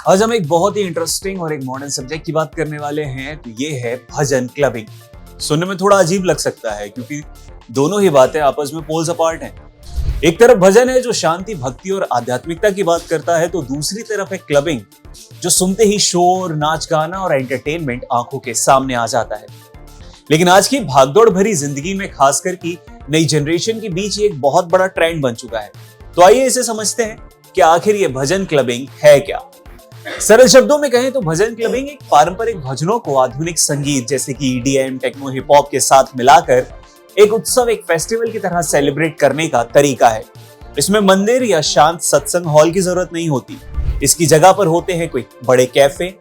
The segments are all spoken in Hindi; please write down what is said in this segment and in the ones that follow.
आज हम एक बहुत ही इंटरेस्टिंग और एक मॉडर्न सब्जेक्ट की बात करने वाले हैं, तो ये है भजन क्लबिंग। सुनने में थोड़ा अजीब लग सकता है क्योंकि दोनों ही बातें आपस में पोल्स अपार्ट हैं। एक तरफ भजन है जो शांति, भक्ति और आध्यात्मिकता की बात करता है, तो दूसरी तरफ है क्लबिंग जो सुनते ही शोर, नाच गाना और एंटरटेनमेंट आंखों के सामने आ जाता है। लेकिन आज की भागदौड़ भरी जिंदगी में, खासकर की नई जनरेशन के बीच, ये एक बहुत बड़ा ट्रेंड बन चुका है। तो आइए इसे समझते हैं कि आखिर ये भजन क्लबिंग है क्या। सरल शब्दों में कहें तो भजन क्लबिंग एक पारंपरिक भजनों को आधुनिक संगीत जैसे कि ईडीएम, टेक्नो, हिप हॉप के साथ मिलाकर एक उत्सव, एक फेस्टिवल की तरह सेलिब्रेट करने का तरीका है। इसमें मंदिर या शांत सत्संग हॉल की जरूरत नहीं होती। इसकी जगह पर होते हैं कोई बड़े कैफे,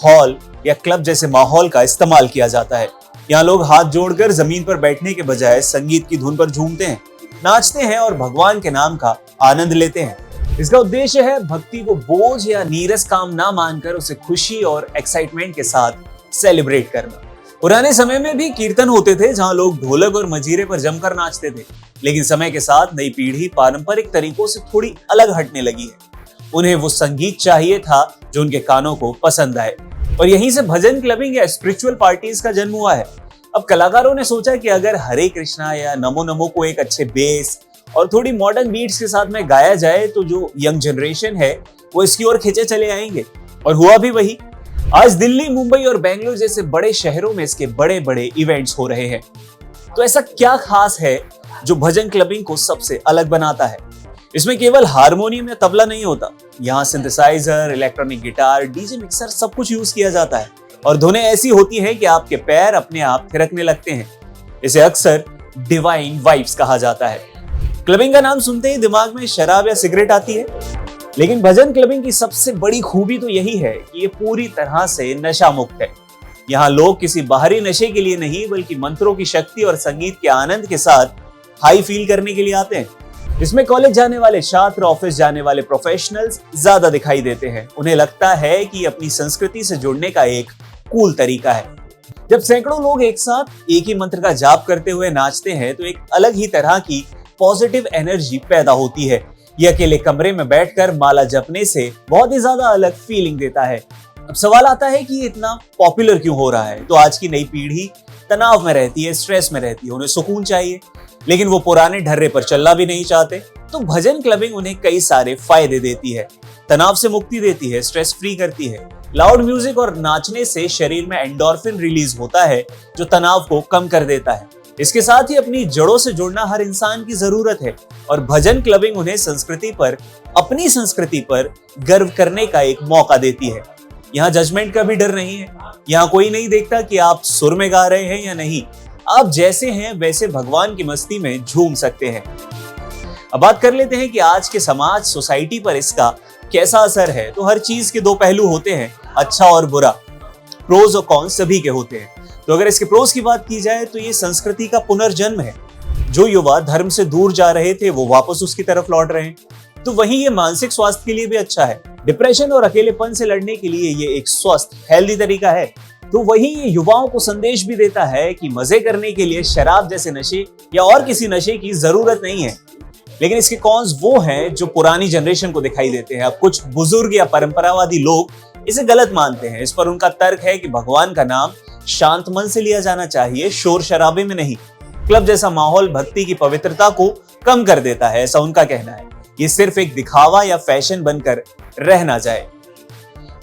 हॉल या क्लब जैसे माहौल का इस्तेमाल किया जाता है। यहाँ लोग हाथ जोड़कर जमीन पर बैठने के बजाय संगीत की धुन पर झूमते हैं, नाचते हैं और भगवान के नाम का आनंद लेते हैं। इसका उद्देश्य है भक्ति को बोझ या नीरस काम ना मानकर उसे खुशी और एक्साइटमेंट के साथ सेलिब्रेट करना। पुराने समय में भी कीर्तन होते थे जहां लोग ढोलक और मजीरे पर जमकर नाचते थे, लेकिन समय के साथ नई पीढ़ी पारंपरिक तरीकों से थोड़ी अलग हटने लगी है। उन्हें वो संगीत चाहिए था जो उनके कानों को पसंद आए, और यहीं से भजन क्लबिंग या स्पिरिचुअल पार्टीज का जन्म हुआ है। अब कलाकारों ने सोचा कि अगर हरे कृष्णा या नमो नमो को एक अच्छे बेस और थोड़ी मॉडर्न बीट्स के साथ में गाया जाए तो जो यंग जनरेशन है वो इसकी ओर खींचे चले आएंगे, और हुआ भी वही। आज दिल्ली, मुंबई और बेंगलुरु जैसे बड़े शहरों में इसके बड़े बड़े इवेंट्स हो रहे हैं। तो ऐसा क्या खास है जो भजन क्लबिंग को सबसे अलग बनाता है? इसमें केवल हारमोनियम या तबला नहीं होता, यहाँ synthesizer, electronic guitar, DJ mixer सब कुछ यूज किया जाता है, और धुनें ऐसी होती हैं कि आपके पैर अपने आप थिरकने लगते हैं। इसे अक्सर डिवाइन वाइब्स कहा जाता है। क्लबिंग का नाम सुनते ही दिमाग में शराब या सिगरेट आती है, लेकिन भजन क्लबिंग की सबसे बड़ी खूबी तो यही है कि ये पूरी तरह से नशा मुक्त है। यहाँ लोग किसी बाहरी नशे के लिए नहीं, बल्कि मंत्रों की शक्ति और संगीत के आनंद के साथ हाई फील करने के लिए आते हैं। इसमें कॉलेज जाने वाले छात्र, ऑफिस जाने वाले प्रोफेशनल्स ज्यादा दिखाई देते हैं। उन्हें लगता है कि अपनी संस्कृति से जुड़ने का एक कूल तरीका है। जब सैकड़ों लोग एक साथ एक ही मंत्र का जाप करते हुए नाचते हैं तो एक अलग ही तरह की पॉजिटिव एनर्जी पैदा होती है। यह अकेले कमरे में बैठकर माला जपने से बहुत ही ज्यादा अलग फीलिंग देता है। अब सवाल आता है कि ये इतना पॉपुलर क्यों हो रहा है? तो आज की नई पीढ़ी तनाव में रहती है, स्ट्रेस में रहती है, उन्हें सुकून चाहिए, लेकिन वो पुराने ढर्रे पर चलना भी नहीं चाहते। तो भजन क्लबिंग उन्हें कई सारे फायदे देती है। तनाव से मुक्ति देती है, स्ट्रेस फ्री करती है। लाउड म्यूजिक और नाचने से शरीर में एंडोर्फिन रिलीज होता है जो तनाव को कम कर देता है। इसके साथ ही अपनी जड़ों से जुड़ना हर इंसान की जरूरत है, और भजन क्लबिंग उन्हें अपनी संस्कृति पर गर्व करने का एक मौका देती है। यहाँ जजमेंट का भी डर नहीं है। यहाँ कोई नहीं देखता कि आप सुर में गा रहे हैं या नहीं। आप जैसे हैं वैसे भगवान की मस्ती में झूम सकते हैं। अब बात कर लेते हैं कि आज के समाज, सोसाइटी पर इसका कैसा असर है। तो हर चीज के दो पहलू होते हैं, अच्छा और बुरा। प्रोज और कॉन्स सभी के होते हैं। तो अगर इसके प्रोज की बात की जाए तो ये संस्कृति का पुनर्जन्म है। जो युवा धर्म से दूर जा रहे थे वो वापस उसकी तरफ लौट रहे हैं। तो वहीं ये मानसिक स्वास्थ्य के लिए भी अच्छा है। डिप्रेशन और अकेलेपन से लड़ने के लिए ये एक स्वस्थ, हेल्दी तरीका है। तो वहीं ये युवाओं को संदेश भी देता है कि मजे करने के लिए शराब जैसे नशे या और किसी नशे की जरूरत नहीं है। लेकिन इसके कॉन्स वो हैं जो पुरानी जनरेशन को दिखाई देते हैं। अब कुछ बुजुर्ग या परंपरावादी लोग इसे गलत मानते हैं। इस पर उनका तर्क है कि भगवान का नाम शांत मन से लिया जाना चाहिए, शोर शराबे में नहीं। क्लब जैसा माहौल भक्ति की पवित्रता को कम कर देता है, ऐसा उनका कहना है। ये सिर्फ एक दिखावा या फैशन बनकर रह ना जाए।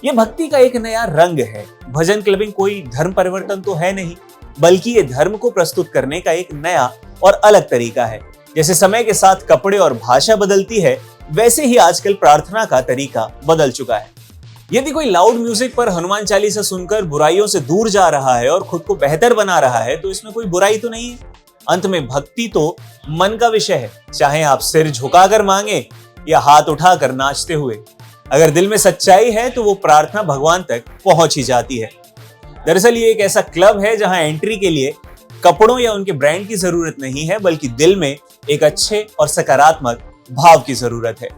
ये भक्ति का एक नया रंग है। भजन क्लबिंग कोई धर्म परिवर्तन तो है नहीं, बल्कि ये धर्म को प्रस्तुत करने का एक नया और अलग तरीका है। जैसे समय के साथ कपड़े और भाषा बदलती है, वैसे ही आजकल प्रार्थना का तरीका बदल चुका है। यदि कोई लाउड म्यूजिक पर हनुमान चालीसा सुनकर बुराइयों से दूर जा रहा है और खुद को बेहतर बना रहा है, तो इसमें कोई बुराई तो नहीं है। अंत में भक्ति तो मन का विषय है, चाहे आप सिर झुकाकर मांगे या हाथ उठाकर नाचते हुए। अगर दिल में सच्चाई है तो वो प्रार्थना भगवान तक पहुंच ही जाती है। दरअसल ये एक ऐसा क्लब है जहां एंट्री के लिए कपड़ों या उनके ब्रांड की जरूरत नहीं है, बल्कि दिल में एक अच्छे और सकारात्मक भाव की जरूरत है।